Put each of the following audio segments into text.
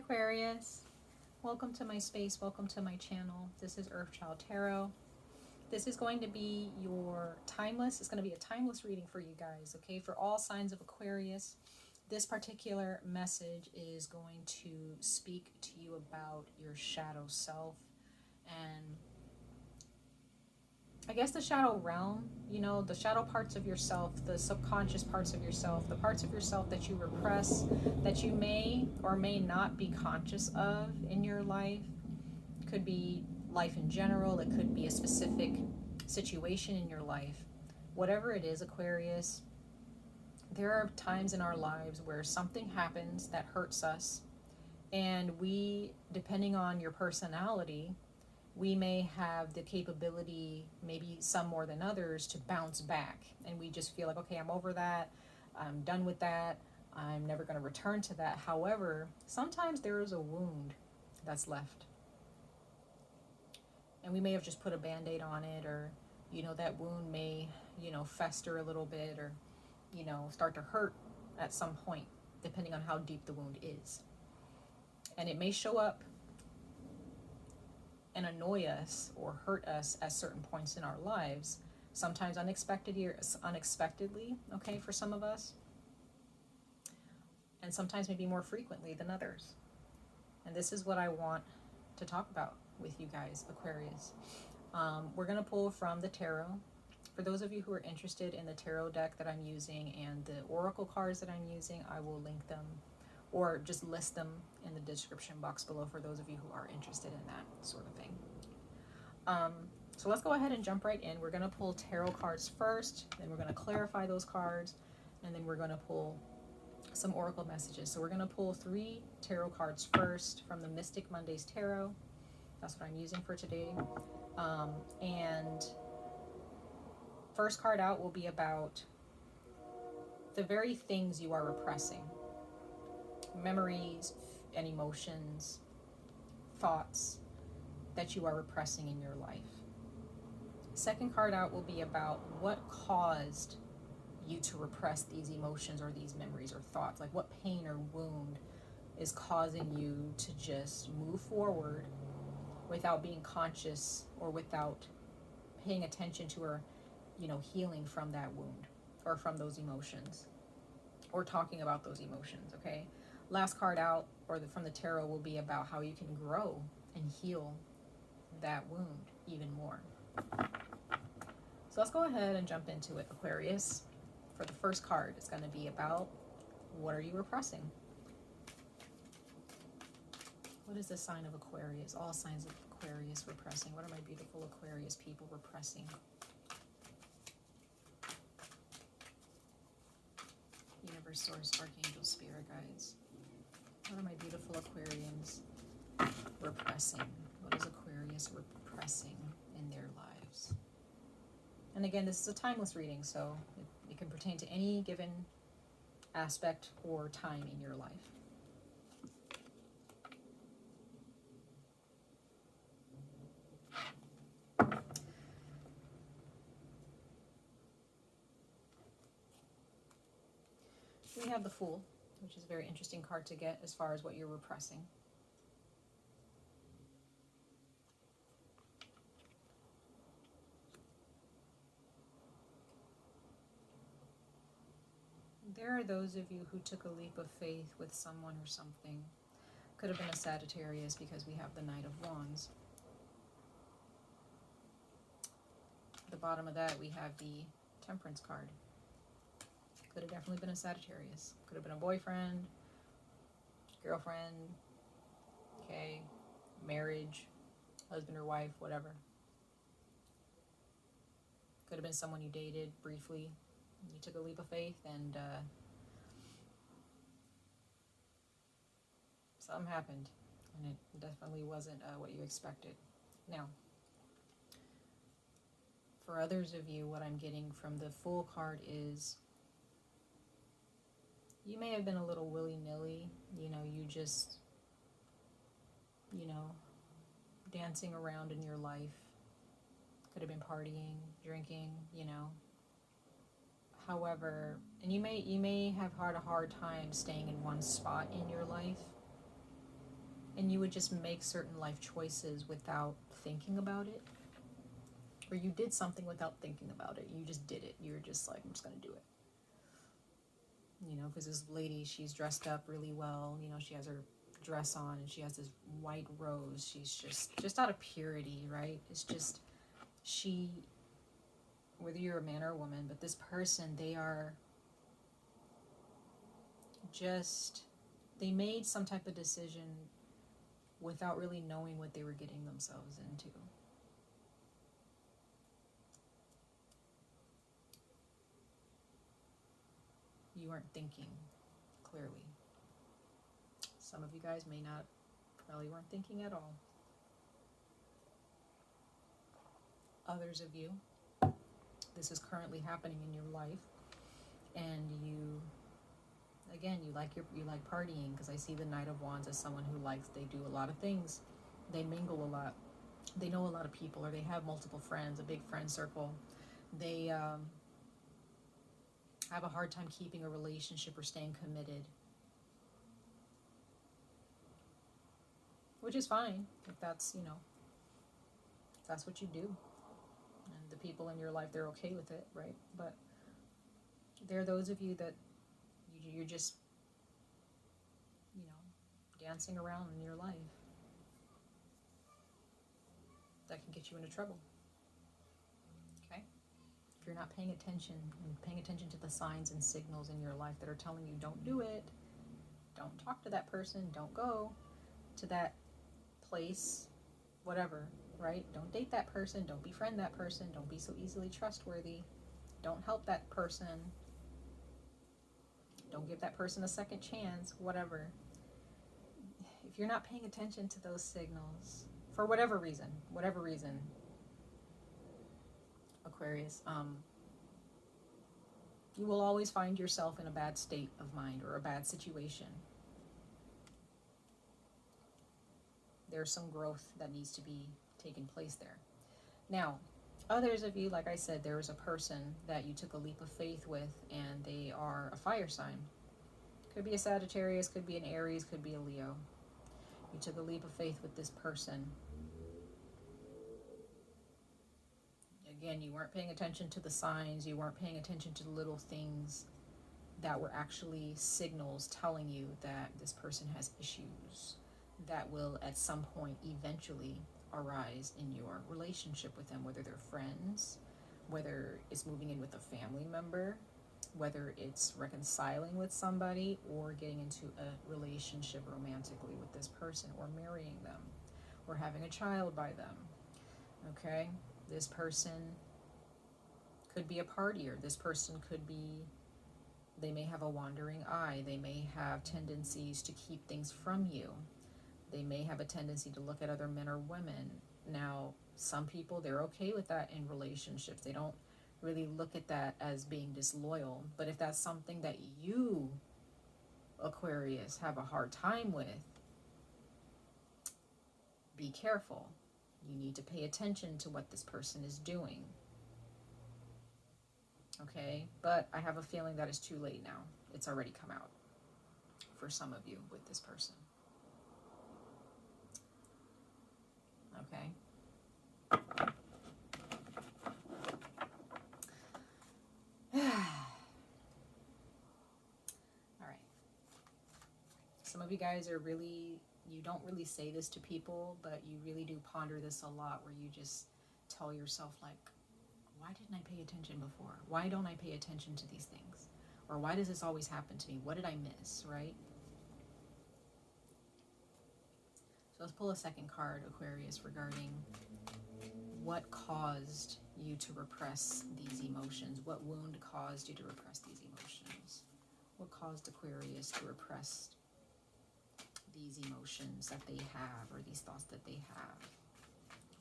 Aquarius. Welcome to my space. Welcome to my channel. This is 𝑍𝑊𝑋𝑼𝑛𝑐 Tarot. This is going to be your timeless. It's going to be a timeless reading for you guys, okay? For all signs of Aquarius. This particular message is going to speak to you about your shadow self and I guess the shadow realm, you know, the shadow parts of yourself, the subconscious parts of yourself, the parts of yourself that you repress, that you may or may not be conscious of in your life. It could be life in general. It could be a specific situation in your life. Whatever it is, Aquarius, there are times in our lives where something happens that hurts us. And we, depending on your personality, we may have the capability, maybe some more than others, to bounce back. And we just feel like, okay, I'm over that. I'm done with that. I'm never going to return to that. However, sometimes there is a wound that's left. And we may have just put a Band-Aid on it, or, you know, that wound may, you know, fester a little bit, or, you know, start to hurt at some point, depending on how deep the wound is. And it may show up and annoy us or hurt us at certain points in our lives, sometimes unexpectedly, okay, for some of us, and sometimes maybe more frequently than others. And this is what I want to talk about with you guys, Aquarius. We're going to pull from the tarot. For those of you who are interested in the tarot deck that I'm using and the oracle cards that I'm using, I will link them or just list them in the description box below for those of you who are interested in that sort of thing. So let's go ahead and jump right in. We're going to pull tarot cards first, then we're going to clarify those cards, and then we're going to pull some oracle messages. So we're going to pull 3 tarot cards first from the Mystic Mondays Tarot. That's what I'm using for today. And first card out will be about the very things you are repressing. Memories and emotions, thoughts that you are repressing in your life. Second card out will be about what caused you to repress these emotions or these memories or thoughts. Like what pain or wound is causing you to just move forward without being conscious or without paying attention to or, you know, healing from that wound or from those emotions or talking about those emotions, okay? Last card out, or from the tarot, will be about how you can grow and heal that wound even more. So let's go ahead and jump into it, Aquarius. For the first card, it's going to be about what are you repressing? What is the sign of Aquarius? All signs of Aquarius repressing. What are my beautiful Aquarius people repressing? Universe, source, archangel, spirit guides. What are my beautiful Aquarians repressing? What is Aquarius repressing in their lives? And again, this is a timeless reading, so it can pertain to any given aspect or time in your life. We have the Fool, which is a very interesting card to get as far as what you're repressing. There are those of you who took a leap of faith with someone or something. Could have been a Sagittarius because we have the Knight of Wands. At the bottom of that, we have the Temperance card. Could have definitely been a Sagittarius. Could have been a boyfriend, girlfriend, okay, marriage, husband or wife, whatever. Could have been someone you dated briefly. You took a leap of faith and something happened. And it definitely wasn't what you expected. Now, for others of you, what I'm getting from the Fool card is you may have been a little willy-nilly, you know, you just, you know, dancing around in your life. Could have been partying, drinking, you know. However, and you may have had a hard time staying in one spot in your life. and you would just make certain life choices without thinking about it. Or you did something without thinking about it. You just did it. You were just like, I'm just going to do it. You know, because this lady, she's dressed up really well. You know, she has her dress on and she has this white rose. She's just out of purity, right? It's just, she, whether you're a man or a woman, but this person, they are just, they made some type of decision without really knowing what they were getting themselves into. You weren't thinking clearly. Some of you guys may not, probably weren't thinking at all. Others of you, this is currently happening in your life, and you, again, you like partying, because I see the Knight of Wands as someone who likes, they do a lot of things, they mingle a lot, they know a lot of people, or they have multiple friends, a big friend circle. They have a hard time keeping a relationship or staying committed, which is fine if that's, you know, that's what you do, and the people in your life, they're okay with it, right? But there are those of you that you're just, you know, dancing around in your life that can get you into trouble. Okay? If you're not paying attention, and paying attention to the signs and signals in your life that are telling you don't do it, don't talk to that person, don't go to that place, whatever, right? Don't date that person, don't befriend that person, don't be so easily trustworthy, don't help that person, don't give that person a second chance, whatever. If you're not paying attention to those signals, for whatever reason, Aquarius, you will always find yourself in a bad state of mind or a bad situation. There's some growth that needs to be taking place there. Now, others of you, like I said, there is a person that you took a leap of faith with, and they are a fire sign. Could be a Sagittarius, could be an Aries, could be a Leo. You took a leap of faith with this person. Again, you weren't paying attention to the signs, you weren't paying attention to the little things that were actually signals telling you that this person has issues that will at some point eventually arise in your relationship with them, whether they're friends, whether it's moving in with a family member, whether it's reconciling with somebody or getting into a relationship romantically with this person, or marrying them, or having a child by them. Okay? This person could be a partier. This person could be, they may have a wandering eye. They may have tendencies to keep things from you. They may have a tendency to look at other men or women. Now, some people, they're okay with that in relationships. They don't really look at that as being disloyal. But if that's something that you, Aquarius, have a hard time with, be careful. You need to pay attention to what this person is doing. Okay? But I have a feeling that it's too late now. It's already come out for some of you with this person. Okay? Alright. Some of you guys are really, you don't really say this to people, but you really do ponder this a lot, where you just tell yourself, like, why didn't I pay attention before? Why don't I pay attention to these things? Or why does this always happen to me? What did I miss, right? So let's pull a second card, Aquarius, regarding what caused you to repress these emotions. What wound caused you to repress these emotions? What caused Aquarius to repress these emotions that they have, or these thoughts that they have?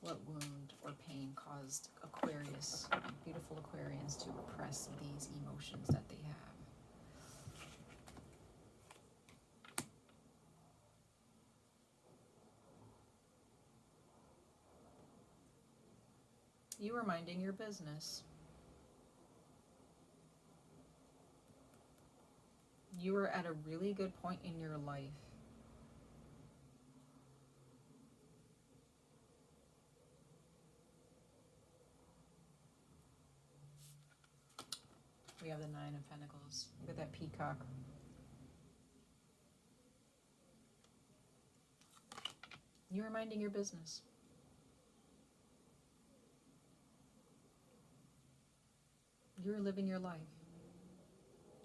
What wound or pain caused Aquarius, beautiful Aquarians, to repress these emotions that they have? You were minding your business. You were at a really good point in your life. We have the Nine of Pentacles. Look at that peacock. You were minding your business. You were living your life.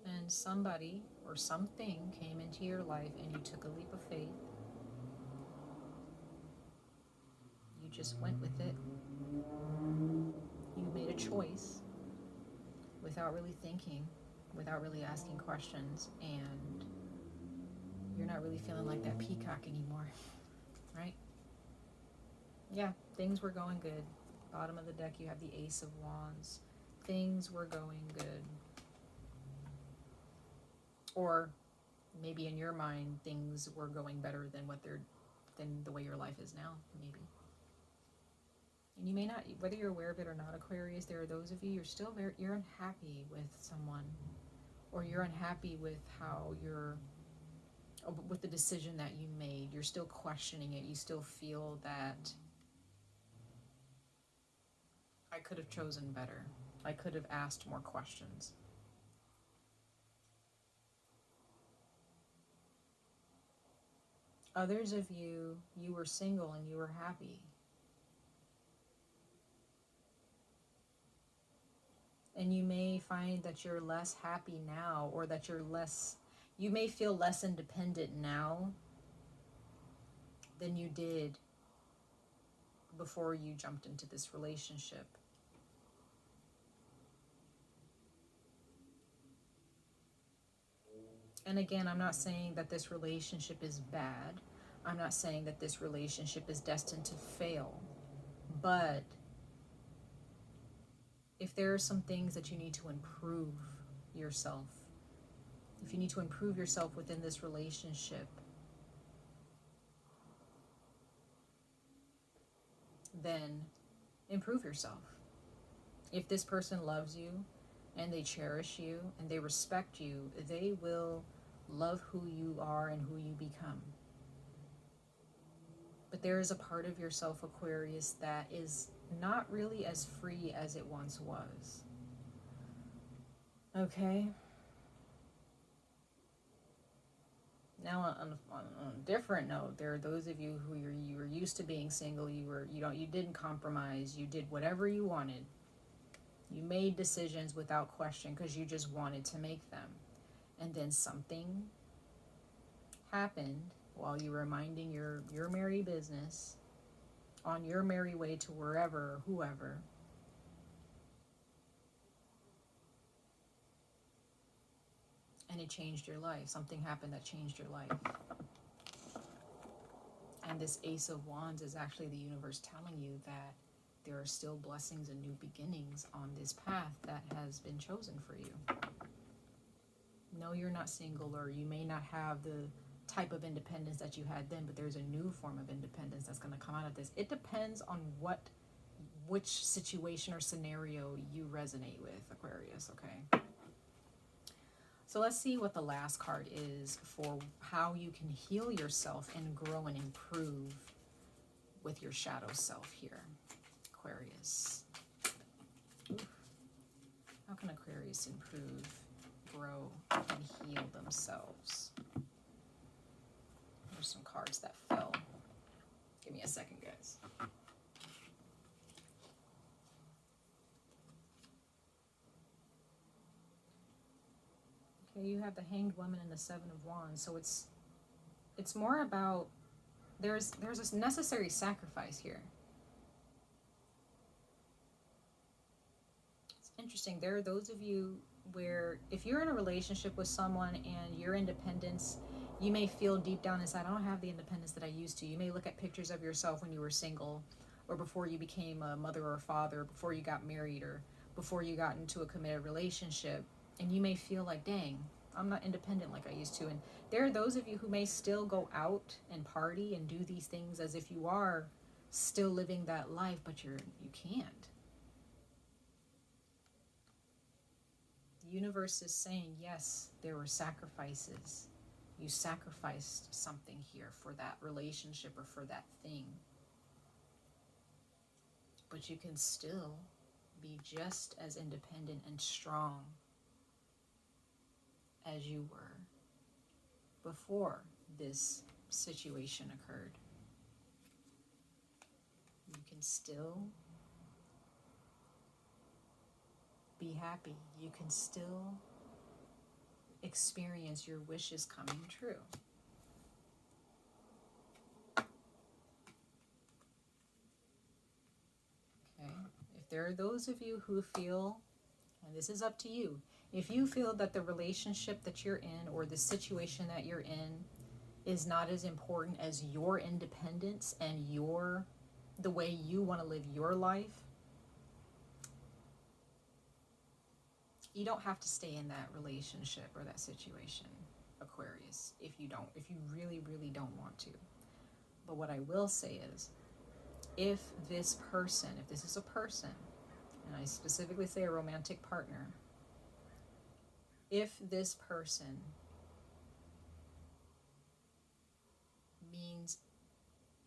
And somebody or something came into your life and you took a leap of faith. You just went with it. You made a choice without really thinking, without really asking questions, and you're not really feeling like that peacock anymore, right? Yeah, things were going good. Bottom of the deck, you have the Ace of Wands. Things were going good. Or maybe in your mind, things were going better than than the way your life is now, maybe. And you may not, whether you're aware of it or not, Aquarius, there are those of you, you're unhappy with someone, or you're unhappy with with the decision that you made. You're still questioning it. You still feel that I could have chosen better. I could have asked more questions. Others of you, you were single and you were happy. And you may find that you're less happy now, or that you may feel less independent now than you did before you jumped into this relationship. And again, I'm not saying that this relationship is bad. I'm not saying that this relationship is destined to fail. But if there are some things that you need to improve yourself, if you need to improve yourself within this relationship, then improve yourself. If this person loves you and they cherish you and they respect you, they will love who you are and who you become. But there is a part of yourself, Aquarius, that is not really as free as it once was. Okay? Now, on a different note, there are those of you who you were used to being single. You didn't compromise. You did whatever you wanted. You made decisions without question because you just wanted to make them. And then something happened while you were minding your merry business, on your merry way to wherever, whoever. And it changed your life. Something happened that changed your life. And this Ace of Wands is actually the universe telling you that there are still blessings and new beginnings on this path that has been chosen for you. No, you're not single, or you may not have the type of independence that you had then, but there's a new form of independence that's going to come out of this. It depends on which situation or scenario you resonate with, Aquarius, okay? So let's see what the last card is for how you can heal yourself and grow and improve with your shadow self here, Aquarius. Oof. How can Aquarius improve, grow, and heal themselves? There's some cards that fell. Give me a second, guys. Okay, you have the Hanged Woman and the Seven of Wands. So it's more about there's a necessary sacrifice here. It's interesting. There are those of you where if you're in a relationship with someone and your independence, you may feel deep down inside, I don't have the independence that I used to. You may look at pictures of yourself when you were single, or before you became a mother or a father, before you got married, or before you got into a committed relationship, and you may feel like, dang, I'm not independent like I used to. And there are those of you who may still go out and party and do these things as if you are still living that life, but you can't. The universe is saying, yes, there were sacrifices. You sacrificed something here for that relationship or for that thing. But you can still be just as independent and strong as you were before this situation occurred. You can still be happy. You can still experience your wishes coming true. Okay? If there are those of you who feel, and this is up to you, if you feel that the relationship that you're in or the situation that you're in is not as important as your independence and the way you want to live your life, you don't have to stay in that relationship or that situation, Aquarius, if you really, really don't want to. But what I will say is, if this is a person, and I specifically say a romantic partner, if this person means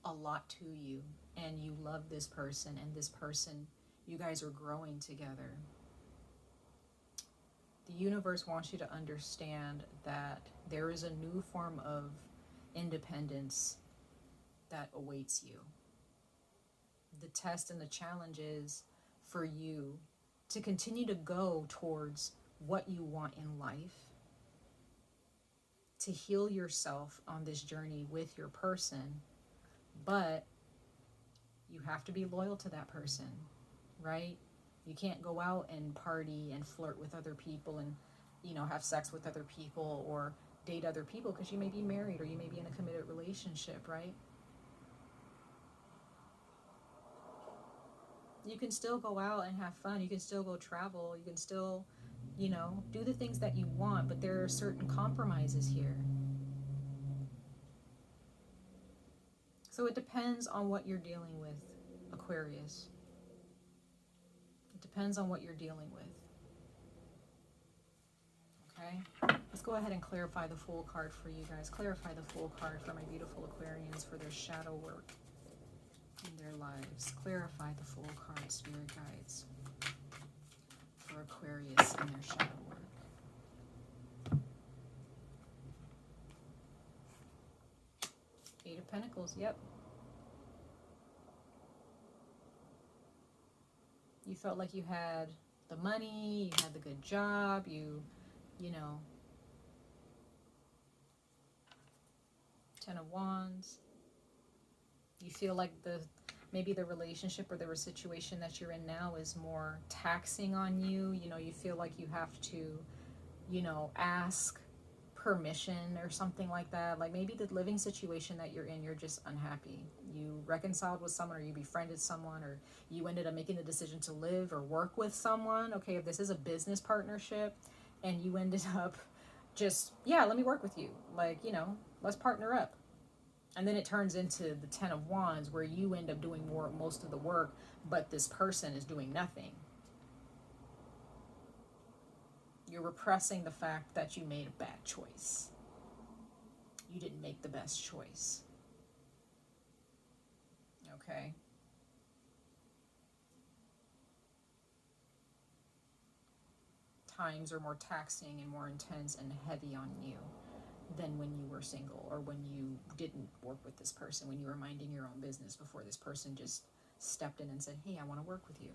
a lot to you and you love this person and this person, you guys are growing together, the universe wants you to understand that there is a new form of independence that awaits you. The test and the challenge is for you to continue to go towards what you want in life, to heal yourself on this journey with your person, but you have to be loyal to that person, right? You can't go out and party and flirt with other people and, have sex with other people or date other people because you may be married or you may be in a committed relationship, right? You can still go out and have fun. You can still go travel. You can still, do the things that you want, but there are certain compromises here. So it depends on what you're dealing with, Aquarius. It depends on what you're dealing with. Okay? Let's go ahead and clarify the Fool card for you guys. Clarify the Fool card for my beautiful Aquarians for their shadow work in their lives. Clarify the Fool card, Spirit Guides, for Aquarius and their shadow work. Eight of Pentacles, yep. You felt like you had the money, you had the good job, Ten of Wands. You feel like maybe the relationship or the situation that you're in now is more taxing on you. You feel like you have to, ask permission or something like that. Like maybe the living situation that you're in, you're just unhappy. You reconciled with someone, or you befriended someone, or you ended up making the decision to live or work with someone. Okay, if this is a business partnership and you ended up just, let me work with you. Like, let's partner up. And then it turns into the Ten of Wands where you end up doing most of the work, but this person is doing nothing. You're repressing the fact that you made a bad choice. You didn't make the best choice. Okay? Times are more taxing and more intense and heavy on you than when you were single or when you didn't work with this person, when you were minding your own business before this person just stepped in and said, hey, I want to work with you.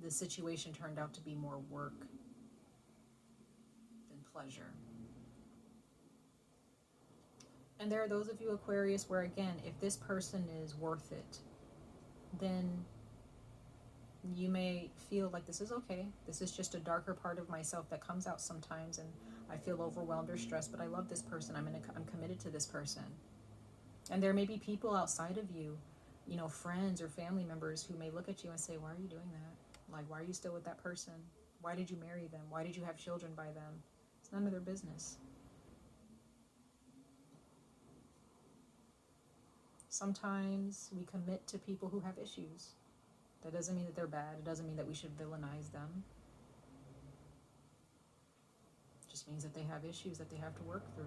The situation turned out to be more work than pleasure. And there are those of you, Aquarius, where again, if this person is worth it, then you may feel like this is okay. This is just a darker part of myself that comes out sometimes, and I feel overwhelmed or stressed, but I love this person. I'm committed to this person. And there may be people outside of you, friends or family members who may look at you and say, why are you doing that? Like, why are you still with that person? Why did you marry them? Why did you have children by them? It's none of their business. Sometimes we commit to people who have issues. That doesn't mean that they're bad. It doesn't mean that we should villainize them. It just means that they have issues that they have to work through.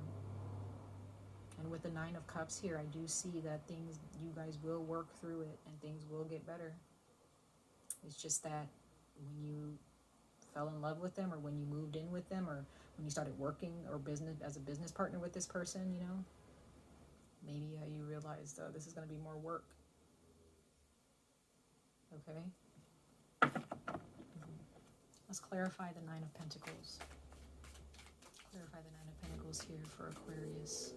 And with the Nine of Cups here, I do see that you guys will work through it and things will get better. It's just that when you fell in love with them, or when you moved in with them, or when you started working or business as a business partner with this person, you know. Maybe you realized this is going to be more work. Okay. Let's clarify the Nine of Pentacles. Clarify the Nine of Pentacles here for Aquarius,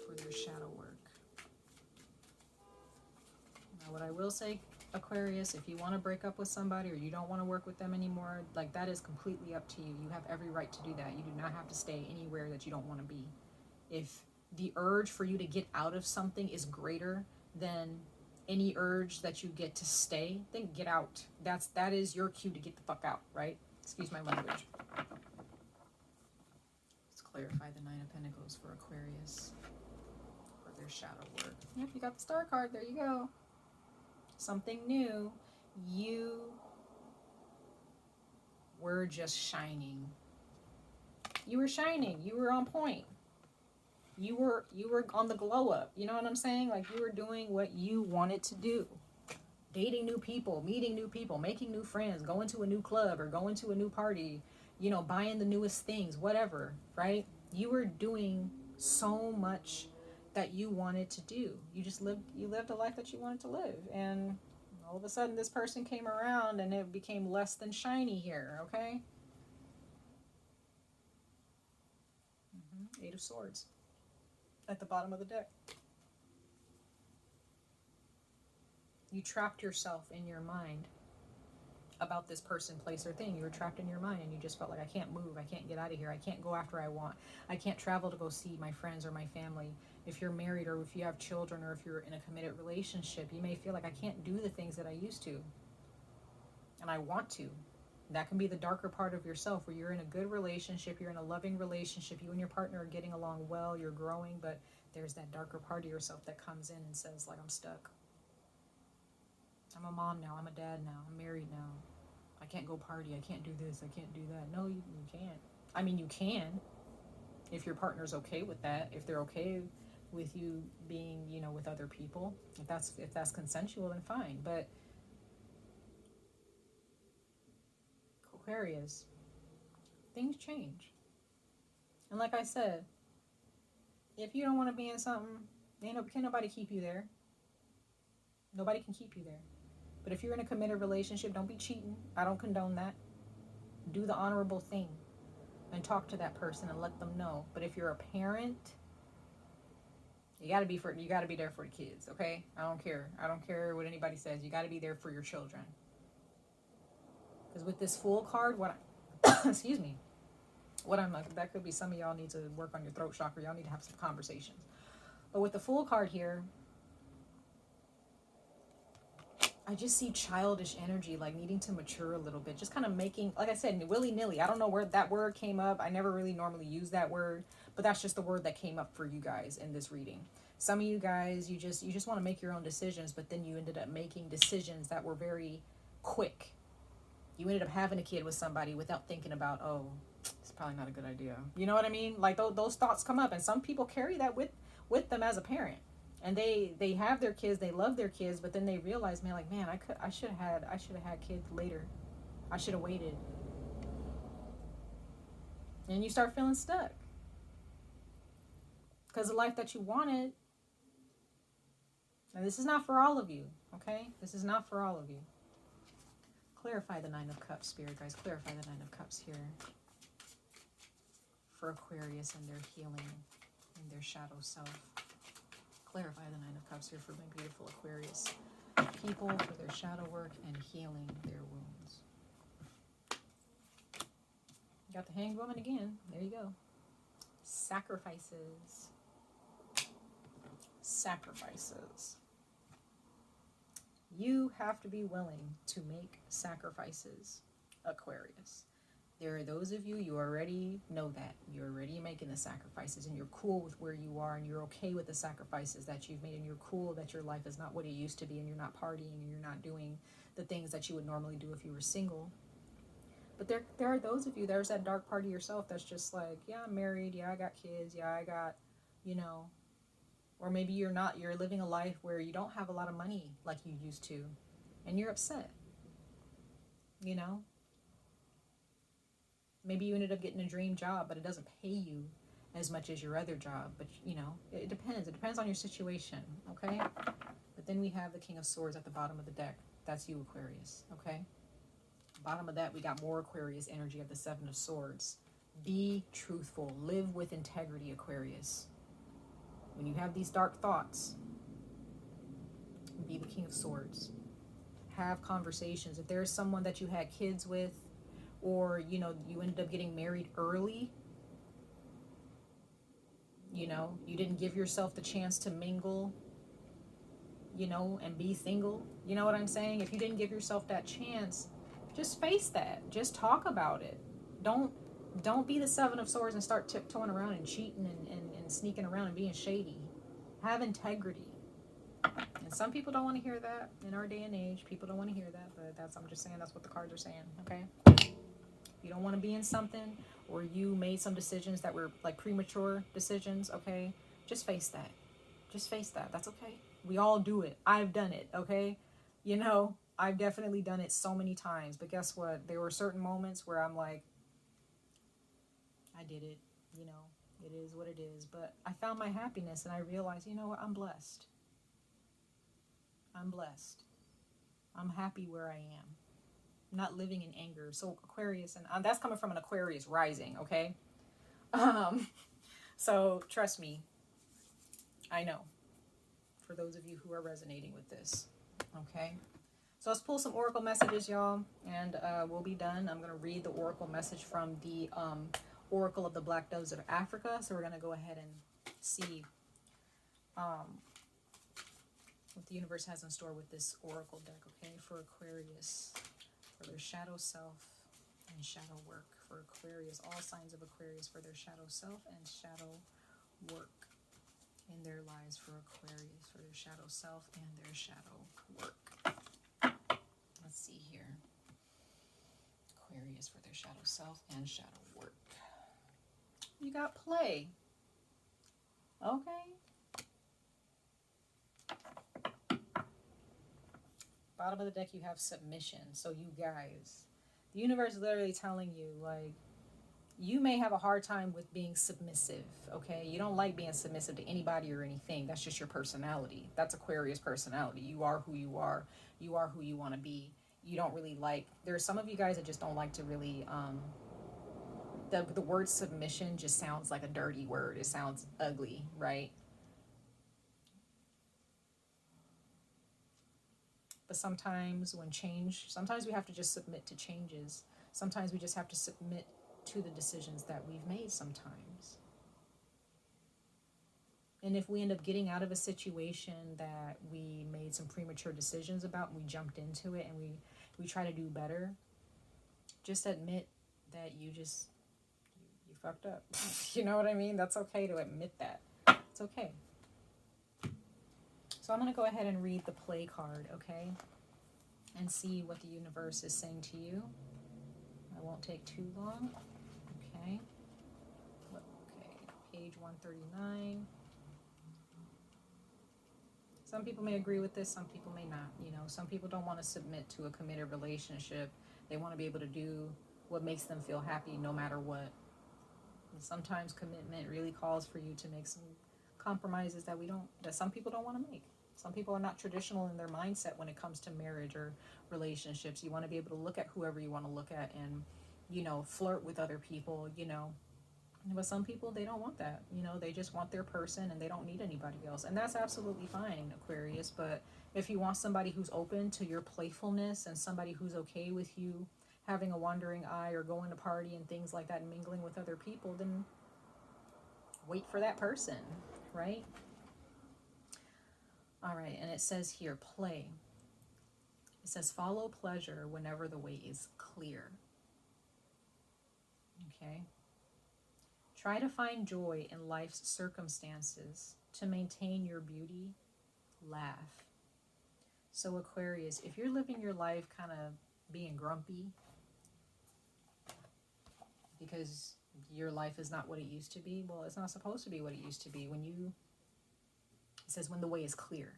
for their shadow work. Now, what I will say, Aquarius, if you want to break up with somebody or you don't want to work with them anymore, like, that is completely up to you. You have every right to do that. You do not have to stay anywhere that you don't want to be. If the urge for you to get out of something is greater than any urge that you get to stay, then get out. That is your cue to get the fuck out, right? Excuse my language. Let's clarify the Nine of Pentacles for Aquarius, for their shadow work. Yep, you got the Star card. There you go. Something new. You were just shining. You were shining. You were on point. You were on the glow up. You know what I'm saying? Like, you were doing what you wanted to do. Dating new people, meeting new people, making new friends, going to a new club or going to a new party, you know, buying the newest things, whatever, right? You were doing so much that you wanted to do. You lived a life that you wanted to live. And all of a sudden this person came around and it became less than shiny here, okay? Eight of Swords at the bottom of the deck. You trapped yourself in your mind about this person, place, or thing. You were trapped in your mind and you just felt like, I can't move, I can't get out of here, I can't go after I want, I can't travel to go see my friends or my family. If you're married or if you have children or if you're in a committed relationship, you may feel like, I can't do the things that I used to. And I want to. That can be the darker part of yourself, where you're in a good relationship, you're in a loving relationship, you and your partner are getting along well, you're growing, but there's that darker part of yourself that comes in and says, like, I'm stuck. I'm a mom now, I'm a dad now, I'm married now. I can't go party, I can't do this, I can't do that. No, you can't. I mean, you can, if your partner's okay with that, if they're okay with you being, you know, with other people. If that's consensual, then fine. But Aquarius, things change. And like I said, if you don't want to be in something, can't nobody keep you there. Nobody can keep you there. But if you're in a committed relationship, don't be cheating. I don't condone that. Do the honorable thing and talk to that person and let them know. But if you're a parent, you gotta be there for the kids, okay? I don't care what anybody says. You gotta be there for your children. Because with this Fool card, excuse me, that could be, some of y'all need to work on your throat chakra. Y'all need to have some conversations. But with the Fool card here, I just see childish energy, like needing to mature a little bit. Just kind of making, like I said, willy-nilly. I don't know where that word came up. I never really normally use that word, but that's just the word that came up for you guys in this reading. Some of you guys, you just want to make your own decisions, but then you ended up making decisions that were very quick. You ended up having a kid with somebody without thinking about, oh, it's probably not a good idea. You know what I mean? Like those thoughts come up, and some people carry that with them as a parent. And they have their kids, they love their kids, but then they realize, man, I should have had kids later. I should have waited. And you start feeling stuck. Because the life that you wanted, and this is not for all of you, okay? This is not for all of you. Clarify the Nine of Cups, Spirit guys. Clarify the Nine of Cups here for Aquarius and their healing and their shadow self. Clarify the Nine of Cups here for my beautiful Aquarius people, for their shadow work and healing their wounds. Got the Hanged Woman again. There you go. Sacrifices. Sacrifices. You have to be willing to make sacrifices, Aquarius. There are those of you, you already know that. You're already making the sacrifices and you're cool with where you are and you're okay with the sacrifices that you've made and you're cool that your life is not what it used to be and you're not partying and you're not doing the things that you would normally do if you were single. But there are those of you, there's that dark part of yourself that's just like, yeah, I'm married, yeah, I got kids, yeah, I got, you know, or maybe you're not, you're living a life where you don't have a lot of money like you used to and you're upset, you know? Maybe you ended up getting a dream job, but it doesn't pay you as much as your other job. But, you know, it depends. It depends on your situation, okay? But then we have the King of Swords at the bottom of the deck. That's you, Aquarius, okay? Bottom of that, we got more Aquarius energy of the Seven of Swords. Be truthful. Live with integrity, Aquarius. When you have these dark thoughts, be the King of Swords. Have conversations. If there's someone that you had kids with, or, you know, you ended up getting married early, you know, you didn't give yourself the chance to mingle, you know, and be single. You know what I'm saying? If you didn't give yourself that chance, just face that. Just talk about it. Don't be the Seven of Swords and start tiptoeing around and cheating and sneaking around and being shady. Have integrity. And some people don't want to hear that in our day and age. People don't want to hear that, but I'm just saying that's what the cards are saying, okay? If you don't want to be in something, or you made some decisions that were like premature decisions, okay? Just face that. Just face that. That's okay. We all do it. I've done it, okay? You know, I've definitely done it so many times. But guess what? There were certain moments where I'm like, I did it. You know, it is what it is. But I found my happiness and I realized, you know what? I'm blessed. I'm blessed. I'm happy where I am. I'm not living in anger. So Aquarius, and that's coming from an Aquarius rising, okay? So trust me, I know. For those of you who are resonating with this, okay? So let's pull some oracle messages, y'all, and we'll be done. I'm going to read the oracle message from the Oracle of the Black Doves of Africa. So we're going to go ahead and see what the universe has in store with this oracle deck, okay? For Aquarius, for their shadow self and shadow work. For Aquarius, all signs of Aquarius, for their shadow self and shadow work in their lives. For Aquarius, for their shadow self and their shadow work. Let's see here. Aquarius, for their shadow self and shadow work. You got play. Okay. Bottom of the deck, you have submission. So you guys, the universe is literally telling you, like, you may have a hard time with being submissive, okay? You don't like being submissive to anybody or anything. That's just your personality. That's Aquarius personality. You are who you are. You are who you want to be. You don't really like, there are some of you guys that just don't like to really, the word submission just sounds like a dirty word. It sounds ugly, right? But sometimes sometimes we have to just submit to changes. Sometimes we just have to submit to the decisions that we've made sometimes. And if we end up getting out of a situation that we made some premature decisions about, and we jumped into it and we try to do better, just admit that you fucked up. You know what I mean? That's okay to admit that. It's okay. So I'm going to go ahead and read the play card, okay? And see what the universe is saying to you. I won't take too long. Okay. Okay, page 139. Some people may agree with this, some people may not. You know, some people don't want to submit to a committed relationship. They want to be able to do what makes them feel happy no matter what. And sometimes commitment really calls for you to make some compromises that some people don't want to make. Some people are not traditional in their mindset when it comes to marriage or relationships. You want to be able to look at whoever you want to look at and, you know, flirt with other people, you know. But some people, they don't want that. You know, they just want their person and they don't need anybody else. And that's absolutely fine, Aquarius. But if you want somebody who's open to your playfulness and somebody who's okay with you having a wandering eye or going to party and things like that and mingling with other people, then wait for that person, right? All right, and it says here, play. It says, follow pleasure whenever the way is clear. Okay. Try to find joy in life's circumstances to maintain your beauty. Laugh. So Aquarius, if you're living your life kind of being grumpy because your life is not what it used to be, well, it's not supposed to be what it used to be. It says when the way is clear.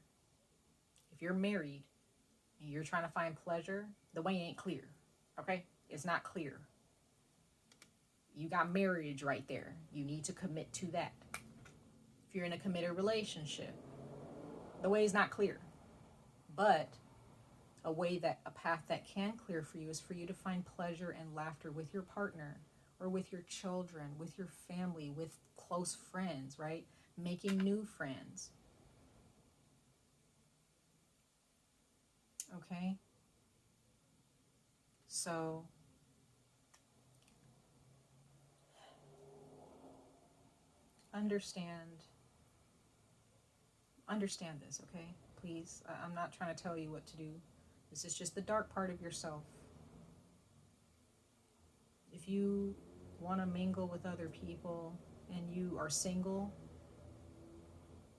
If you're married and you're trying to find pleasure, the way ain't clear, okay? It's not clear. You got marriage right there. You need to commit to that. If you're in a committed relationship, the way is not clear. But a path that can clear for you is for you to find pleasure and laughter with your partner or with your children, with your family, with close friends, right? Making new friends. Okay? So, understand this, okay? Please, I'm not trying to tell you what to do. This is just the dark part of yourself. If you want to mingle with other people and you are single,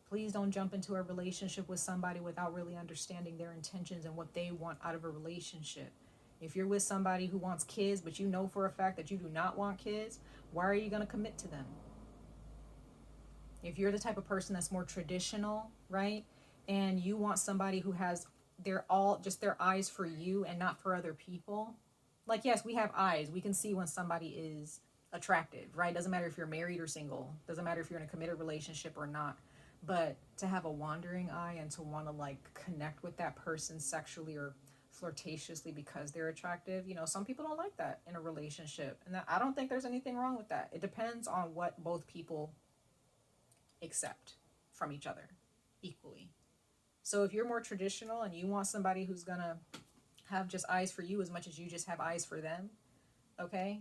please don't jump into a relationship with somebody without really understanding their intentions and what they want out of a relationship. If you're with somebody who wants kids, but you know for a fact that you do not want kids, why are you going to commit to them? If you're the type of person that's more traditional, right, and you want somebody who has their eyes for you and not for other people, like, yes, we have eyes. We can see when somebody is attractive, right? Doesn't matter if you're married or single. Doesn't matter if you're in a committed relationship or not. But to have a wandering eye and to want to like connect with that person sexually or flirtatiously because they're attractive, you know, some people don't like that in a relationship. And I don't think there's anything wrong with that. It depends on what both people accept from each other equally. So if you're more traditional and you want somebody who's gonna have just eyes for you as much as you just have eyes for them, okay,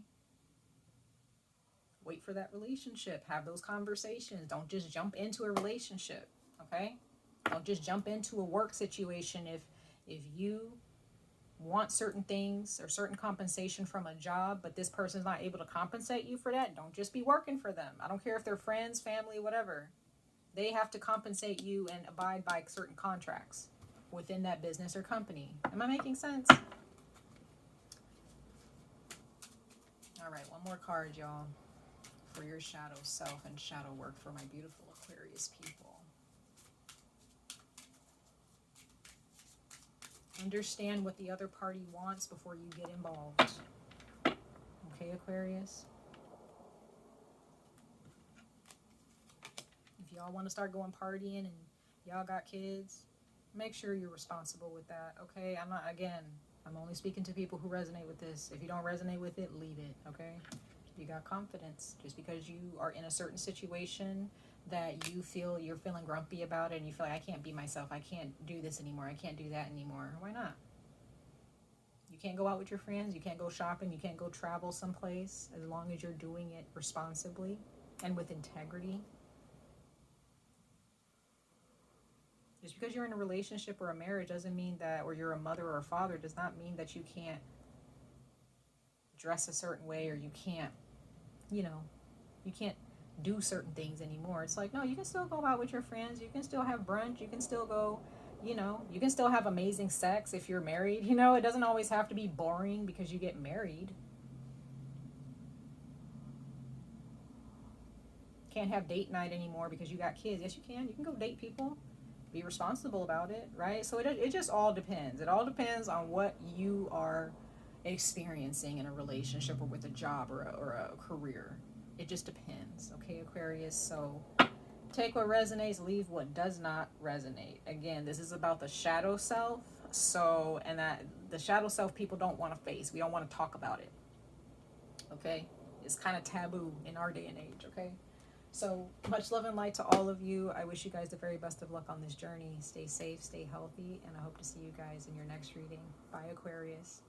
wait for that relationship. Have those conversations. Don't just jump into a relationship, okay? Don't just jump into a work situation. If you want certain things or certain compensation from a job, but this person's not able to compensate you for that, don't just be working for them. I don't care if they're friends, family, whatever. They have to compensate you and abide by certain contracts within that business or company. Am I making sense? All right, one more card, y'all, for your shadow self and shadow work for my beautiful Aquarius people. Understand what the other party wants before you get involved. Okay, Aquarius? If y'all want to start going partying and y'all got kids, make sure you're responsible with that, okay? I'm only speaking to people who resonate with this. If you don't resonate with it, leave it, okay? You got confidence. Just because you are in a certain situation that you're feeling grumpy about it and you feel like, I can't be myself, I can't do this anymore, I can't do that anymore. Why not? You can't go out with your friends, you can't go shopping, you can't go travel someplace as long as you're doing it responsibly and with integrity. Just because you're in a relationship or a marriage doesn't mean that, or you're a mother or a father, does not mean that you can't dress a certain way or you can't, you can't do certain things anymore. It's like, no, you can still go out with your friends, you can still have brunch, you can still go, you can still have amazing sex if you're married. It doesn't always have to be boring because you get married. Can't have date night anymore because you got kids. Yes, you can go date people. Be responsible about it, right? So it just all depends. It all depends on what you are experiencing in a relationship or with a job or a career. It just depends, okay, Aquarius? So take what resonates, leave what does not resonate. Again, this is about the shadow self. So, and that the shadow self people don't want to face. We don't want to talk about it, okay? It's kind of taboo in our day and age, okay? So much love and light to all of you. I wish you guys the very best of luck on this journey. Stay safe, stay healthy, and I hope to see you guys in your next reading. Bye, Aquarius.